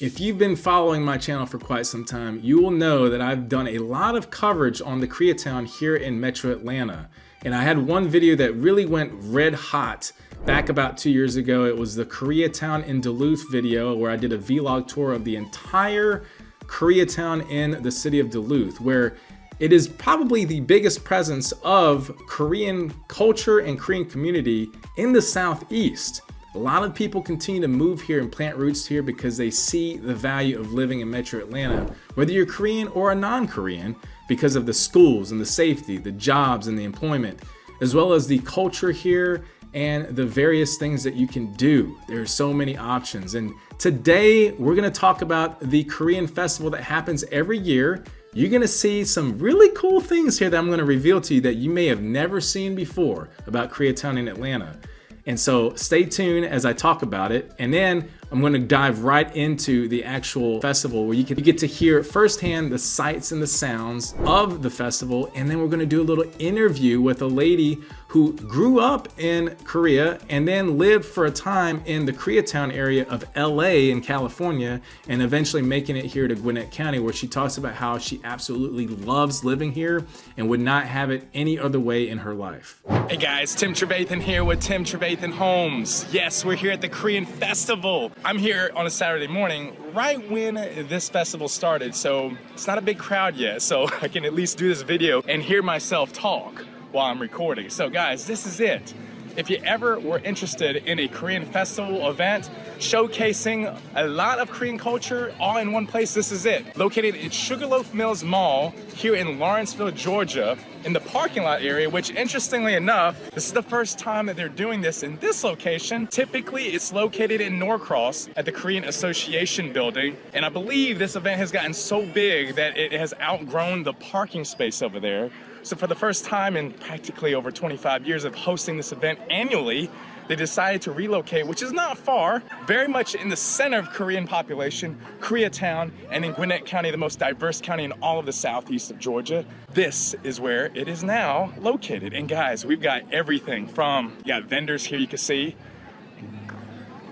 If you've been following my channel for quite some time, you will know that I've done a lot of coverage on the Koreatown here in Metro Atlanta. And I had one video that really went red hot back about 2 years ago. It was the Koreatown in Duluth video where I did a vlog tour of the entire Koreatown in the city of Duluth, where it is probably the biggest presence of Korean culture and Korean community in the Southeast. A lot of people continue to move here and plant roots here because they see the value of living in Metro Atlanta, whether you're Korean or a non-Korean, because of the schools and the safety, the jobs and the employment, as well as the culture here and the various things that you can do. There are so many options. And today we're gonna talk about the Korean festival that happens every year. You're gonna see some really cool things here that I'm gonna reveal to you that you may have never seen before about Koreatown in Atlanta. And so stay tuned as I talk about it. And then I'm gonna dive right into the actual festival where you get to hear firsthand the sights and the sounds of the festival. And then we're gonna do a little interview with a lady who grew up in Korea and then lived for a time in the Koreatown area of LA in California, and eventually making it here to Gwinnett County, where she talks about how she absolutely loves living here and would not have it any other way in her life. Hey guys, Tim Trevathan here with Tim Trevathan Homes. Yes, we're here at the Korean Festival. I'm here on a Saturday morning, right when this festival started, so it's not a big crowd yet, so I can at least do this video and hear myself talk while I'm recording. So guys, this is it. If you ever were interested in a Korean festival event showcasing a lot of Korean culture all in one place, this is it. Located in Sugarloaf Mills Mall here in Lawrenceville, Georgia, in the parking lot area, which interestingly enough, this is the first time that they're doing this in this location. Typically, it's located in Norcross at the Korean Association building. And I believe this event has gotten so big that it has outgrown the parking space over there. So for the first time in practically over 25 years of hosting this event annually, they decided to relocate, which is not far, very much in the center of Korean population, Koreatown, and in Gwinnett County, the most diverse county in all of the southeast of Georgia. This is where it is now located. And guys, we've got everything from, you got vendors here you can see.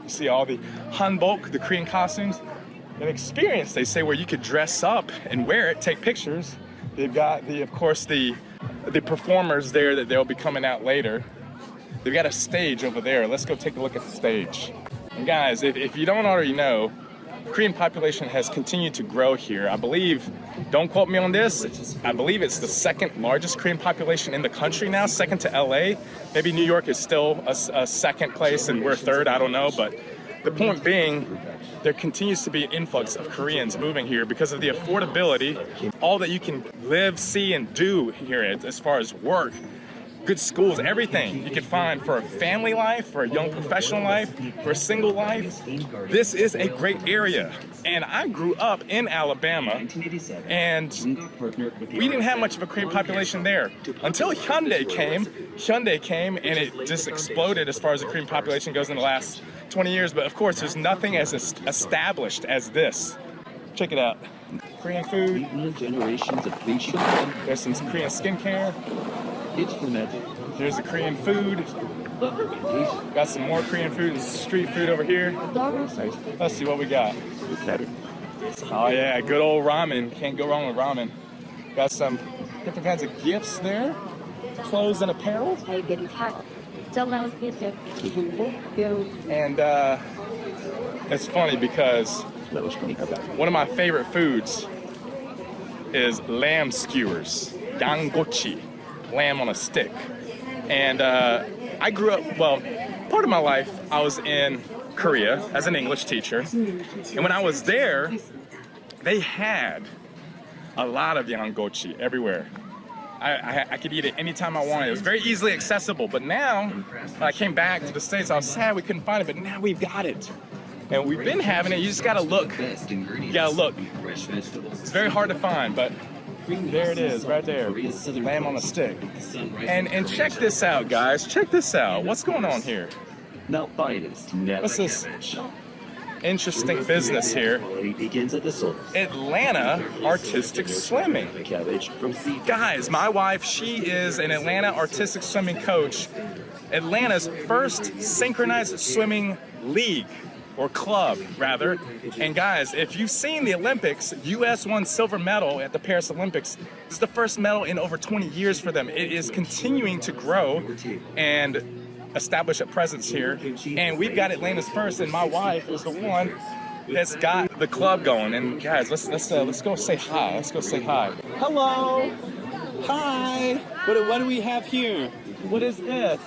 You see all the hanbok, the Korean costumes. An experience, they say, where you could dress up and wear it, take pictures. They've got, of course, the performers there that they'll be coming out later. They've got a stage over there. Let's go take a look at the stage. And guys, if you don't already know, the Korean population has continued to grow here. I believe, don't quote me on this, I believe it's the second largest Korean population in the country now, second to LA. Maybe New York is still a second place and we're third, I don't know. But the point being, there continues to be an influx of Koreans moving here because of the affordability, all that you can live, see, and do here as far as work, good schools, everything you can find for a family life, for a young professional life, for a single life. This is a great area. And I grew up in Alabama, and we didn't have much of a Korean population there until Hyundai came, and it just exploded as far as the Korean population goes in the last 20 years. But of course, there's nothing as established as this. Check it out. Korean food. There's some Korean skincare. There's the Korean food. Got some more Korean food and street food over here. Let's see what we got. Oh yeah, good old ramen. Can't go wrong with ramen. Got some different kinds of gifts there. Clothes and apparel. And it's funny because one of my favorite foods is lamb skewers, 양꼬치, lamb on a stick. And I grew up, well, part of my life I was in Korea as an English teacher. And when I was there, they had a lot of 양꼬치 everywhere. I could eat it anytime I wanted. It was very easily accessible. But now, when I came back to the States, I was sad we couldn't find it, but now we've got it. And we've been having it. You just gotta look. You gotta look. It's very hard to find, but there it is, right there. Lamb on a stick. And check this out, guys. Check this out. What's going on here? What's this interesting business here? Atlanta Artistic Swimming. Guys, my wife, she is an Atlanta Artistic Swimming coach. Atlanta's first synchronized swimming league. or club rather. And guys, if you've seen the Olympics, US won silver medal at the Paris Olympics. It's the first medal in over 20 years for them. It is continuing to grow and establish a presence here. And we've got Atlanta's first, and my wife is the one that's got the club going. And guys, let's go say hi. Let's go say hi. Hello. Hi. What do we have here? What is this?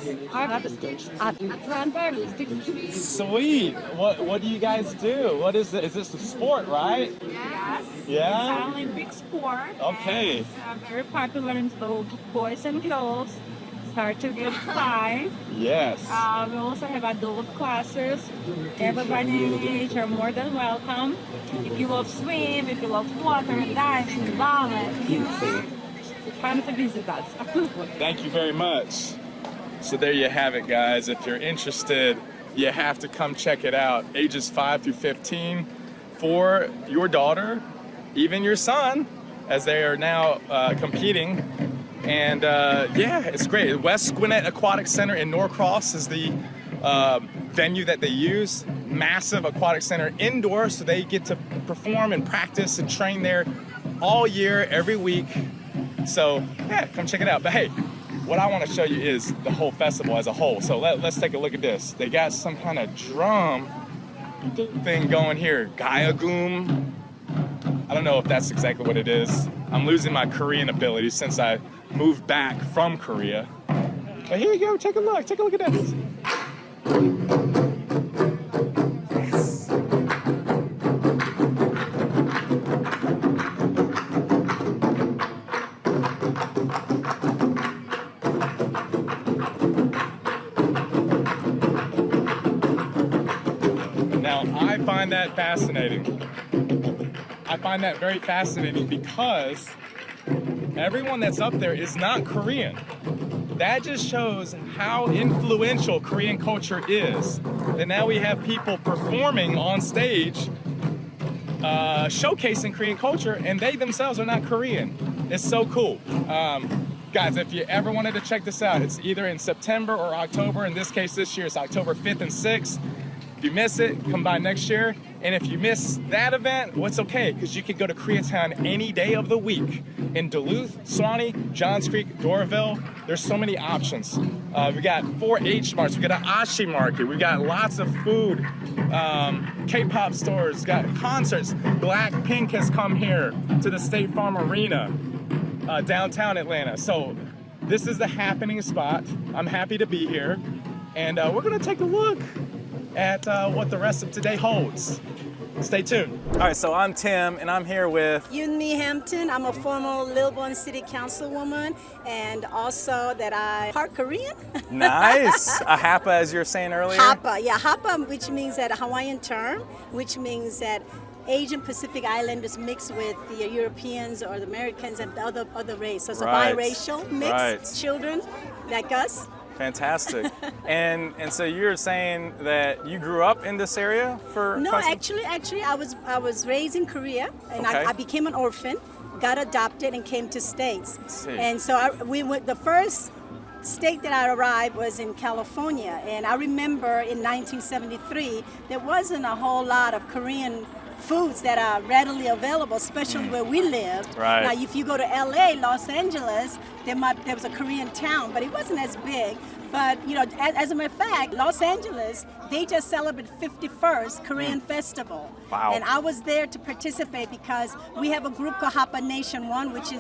Sweet. What do you guys do? What is it? Is this a sport, right? Yes. Yeah. It's an Olympic sport. Okay. It's very popular in both boys and girls. Start to get 5. Yes. We also have adult classes. Everybody in the age are more than welcome. If you love swim, if you love water, diving, ballet, music, come to visit us. Thank you very much. So there you have it, guys. If you're interested, you have to come check it out. Ages 5 through 15 for your daughter, even your son, as they are now competing. And yeah, it's great. West Gwinnett Aquatic Center in Norcross is the venue that they use. Massive aquatic center indoors, so they get to perform and practice and train there all year, every week. So yeah, come check it out. But hey, what I want to show you is the whole festival as a whole. So let's take a look at this. They got some kind of drum thing going here. Gayagum. I don't know if that's exactly what it is. I'm losing my Korean ability since I moved back from Korea. But here you go, take a look at this. Yes. Now, I find that fascinating. I find that very fascinating because everyone that's up there is not Korean. That just shows how influential Korean culture is. And now we have people performing on stage, showcasing Korean culture, and they themselves are not Korean. It's so cool. Guys, if you ever wanted to check this out, it's either in September or October. In this case, this year, it's October 5th and 6th. If you miss it, come by next year. And if you miss that event, well, it's okay, because you can go to Koreatown any day of the week. In Duluth, Suwanee, Johns Creek, Doraville, there's so many options. We got 4-H marts, we got an Ashi market, we got lots of food, K-pop stores, got concerts. Blackpink has come here to the State Farm Arena, downtown Atlanta. So this is the happening spot. I'm happy to be here. And we're gonna take a look at what the rest of today holds. Stay tuned. All right, so I'm Tim, and I'm here with Yoonmi Hampton. I'm a former Lilburn City Councilwoman, and also that I part Korean. Nice. A hapa, as you were saying earlier. Hapa, yeah, hapa, which means that a Hawaiian term, which means that Asian Pacific Islanders mixed with the Europeans or the Americans and the other race. So it's Right. a biracial mixed children like us. Fantastic. and so you're saying that you grew up in this area for No, quite some- actually, I was raised in Korea, and Okay. I became an orphan, got adopted, and came to States. See. And so we went. The first state that I arrived was in California, and I remember in 1973 there wasn't a whole lot of Korean foods that are readily available, especially where we lived. Right. Now, if you go to LA, Los Angeles, there was a Korean town, but it wasn't as big. But, you know, as a matter of fact, Los Angeles, they just celebrated 51st Korean Festival. Wow. And I was there to participate because we have a group called Hapa Nation 1, which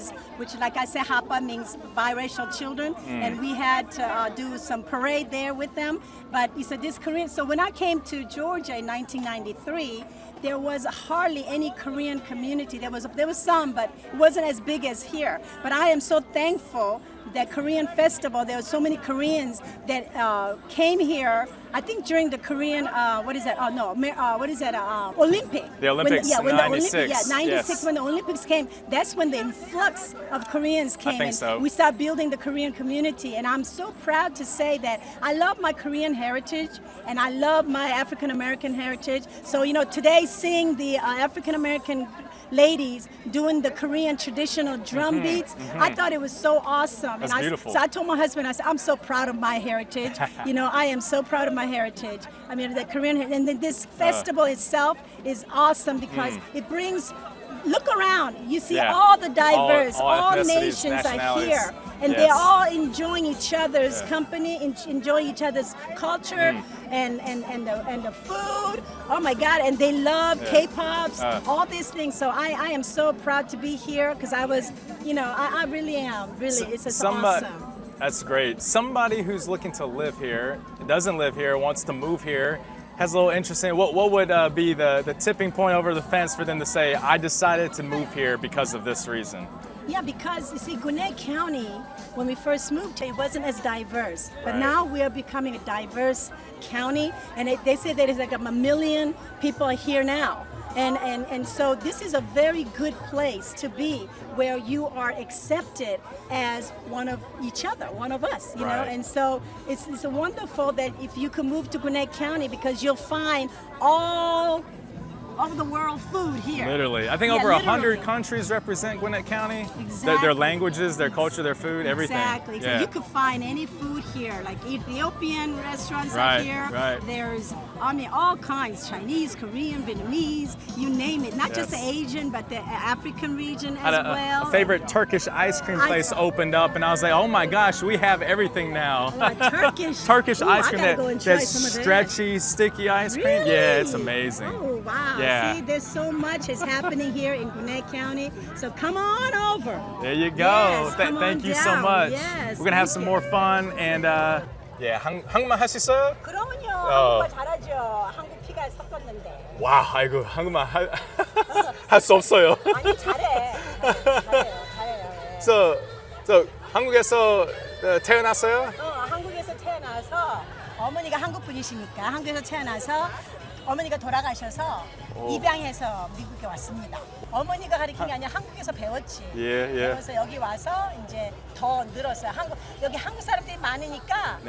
like I said, Hapa means biracial children. And we had to do some parade there with them. But you said this Korean, so when I came to Georgia in 1993, there was hardly any Korean community. There was some, but it wasn't as big as here. But I am so thankful that Korean festival, there were so many Koreans that came here. I think during the Korean, Olympic. The Olympics, when 96. 96, yes. when the Olympics came, that's when the influx of Koreans came. I think and so. we started building the Korean community. And I'm so proud to say that I love my Korean heritage and I love my African American heritage. So, you know, today seeing the African American ladies doing the Korean traditional drum beats, I thought it was so awesome. That's and beautiful. So I told my husband, I said, I'm so proud of my heritage. You know, I am so proud of my my heritage. I mean, the Korean, and then this festival itself is awesome because it brings. Look around. You see all the diverse, all nations are here, and they're all enjoying each other's company, enjoying each other's culture, and the food. Oh my God! And they love K-pops, all these things. So I am so proud to be here because I was, I really am. Really, it's just awesome. That's great. Somebody who's looking to live here, doesn't live here, wants to move here, has a little interesting. What would be the tipping point over the fence for them to say, I decided to move here because of this reason? Yeah, because you see, Gwinnett County, when we first moved here, it wasn't as diverse. But now we are becoming a diverse county, and they say that there's like a million people here now. And so this is a very good place to be, where you are accepted as one of each other, one of us, you know. And so it's wonderful that if you can move to Gwinnett County, because you'll find all of the world food here. Literally. I think over 100 countries represent Gwinnett County. Exactly. Their languages, their culture, their food, everything. Exactly. So you could find any food here, like Ethiopian restaurants are here. There's, all kinds, Chinese, Korean, Vietnamese, you name it. Not just the Asian, but the African region as well. A favorite Turkish ice cream place opened up, and I was like, oh my gosh, we have everything now. Turkish ice cream, that stretchy, sticky ice cream. Really? Yeah, it's amazing. Oh, wow. Yeah. See, there's so much is happening here in Gwinnett County. So come on over. There you go. Yes, Thank you so much. Yes, we're going to have some more fun. And 한국말 할 수 있어요? 그러면요. 한국말 잘하죠. 한국 피가 섞었는데. 와, 아이고, 한국말 할 수 없어요. 아니, 잘해요. So 한국에서 태어났어요? 한국에서 태어나서 어머니가 한국 분이시니까 한국에서 태어나서 어머니가 돌아가셔서 입양해서 미국에 왔습니다. 어머니가 가르친 게 아니라 한국에서 배웠지. 배워서 여기 와서 이제 더 늘었어요. 여기 한국 사람들이 많으니까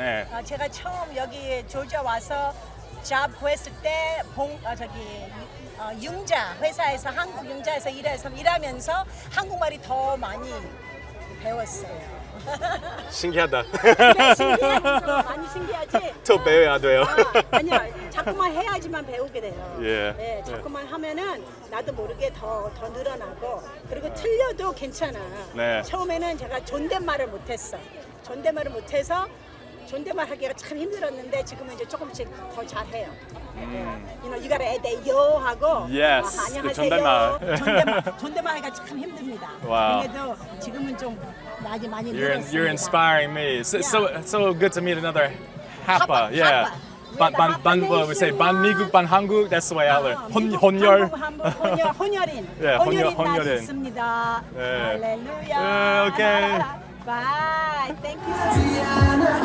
제가 처음 여기 조지아 와서 잡 구했을 때 융자 회사에서 한국 융자에서 일하면서 한국말이 더 많이 배웠어요. 신기하다. 그래, 신기하죠. 많이 신기하지? 더 배워야 돼요. 아니야, 자꾸만 해야지만 배우게 돼요. 예. 자꾸만 하면은 나도 모르게 더 늘어나고, 그리고 틀려도 괜찮아. 처음에는 제가 존댓말을 못했어. 존댓말을 못해서 존댓말 하기가 참 힘들었는데 지금은 이제 조금씩 더 잘해요. You gotta add that yo 하고 안녕하세요. 존댓말 하기가 참 힘듭니다. 그래도 지금은 좀 많이 늘었습니다. You're inspiring me. So good to meet another Hapa. Yeah. What we say, 반 미국, 반 한국. That's the way I learn. 혼혈. 혼혈인. 혼혈인. 있습니다. 할렐루야. Okay. Bye. Thank you so much.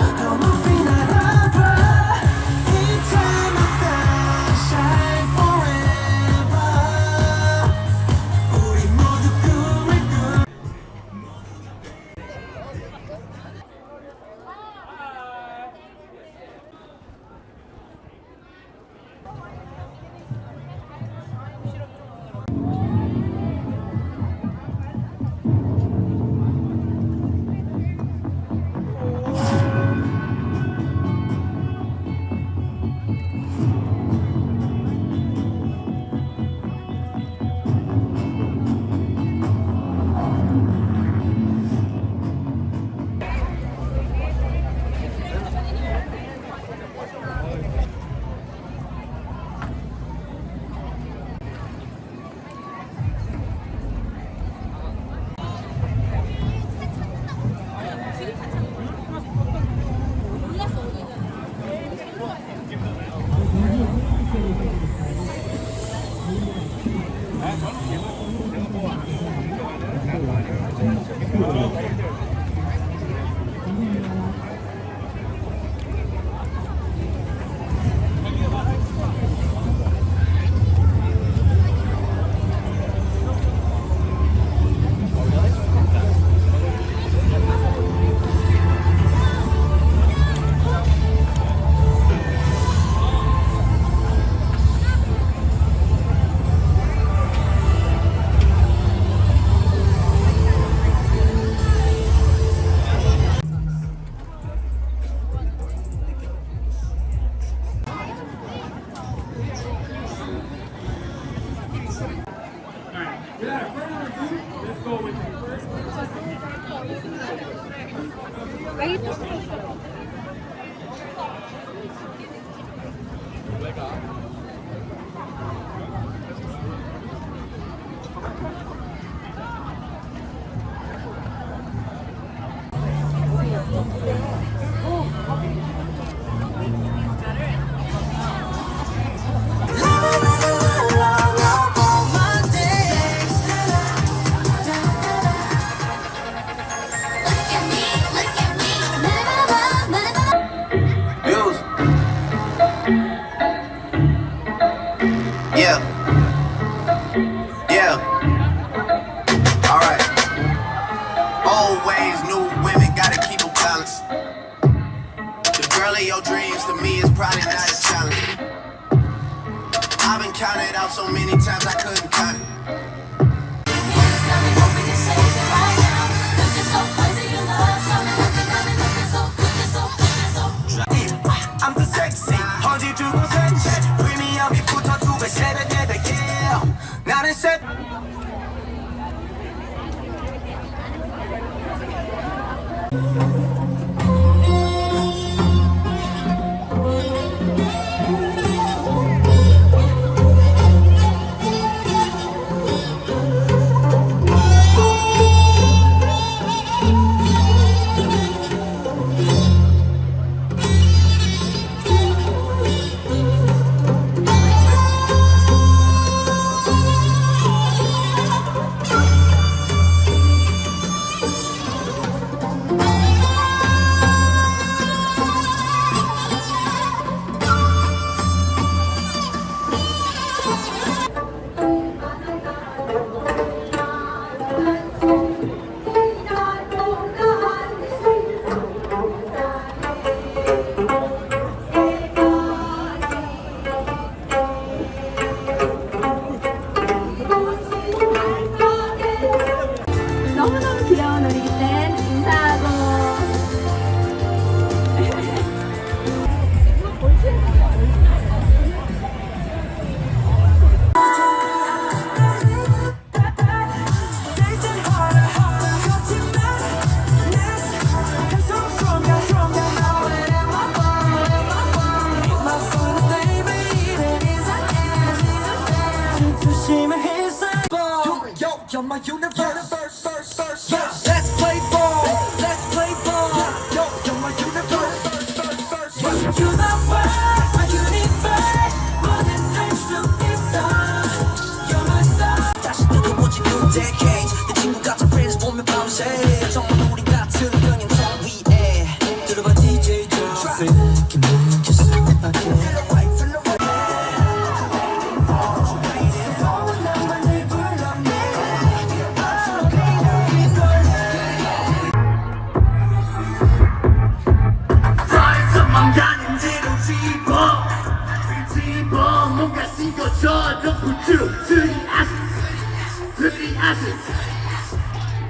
Yeah. Yeah. Alright. Old ways, new women, gotta keep them balanced. The girl of your dreams to me is probably not a challenge. I've been counted out so many times I couldn't count it. I'm the sexy, 어디 두고 산책 프리미엄이부터 2배, 3배, 4배, yeah. 나는 셋. 너무너무 귀여운 우리 땐 인사하고. You're my universe. Let's play ball. Let's play ball. Yo, you're my universe. You're the world, my universe. 뭐든 할수 있어. You're my star. 다시 뜨거워진 new decades. 내 친구 같은 friends 보면 밤새. 정말 우리 같은 병인 통 위에. 들어봐 DJ Johnson. 기분 줄 수밖에.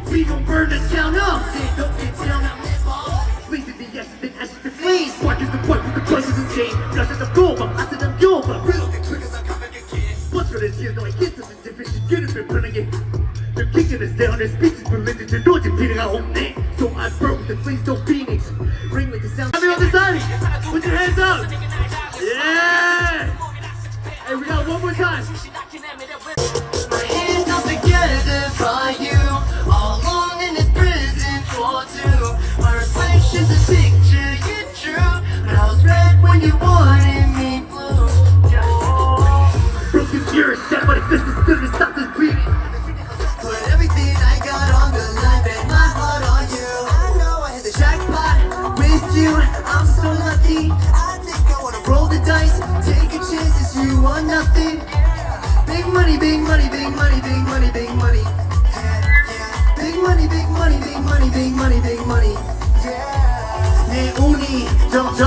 We gon' burn the town up. Don't get down on this ball. Please the yes, the ashes to fleas. Spark is the point with the places in change. Flash is the goal, but I said I'm yours. But real the quick as I'm coming again. What's for the tears? No, I get to the difference. You get it, been burning it. They're kicking us down. Their speeches religion. They're not repeating our own name. So I broke the fleas, don't Phoenix. Ring with the sound. Everyone on the side. Put your hands up. Yeah. Hey, we got one more time. My hands up together by you. All alone in this prison for two. My reflection's a picture you drew. But I was red when you wanted me blue. Broken mirror set, but if this is good to stop this bleeding. Put everything I got on the line, bet my heart on you. I know I hit the jackpot with you. I'm so lucky. I think I wanna roll the dice, take a chance, it's you or nothing. Big money, big money, big money, big money, big money. Big money, big money, big money, big money, big money. 내 운이 점점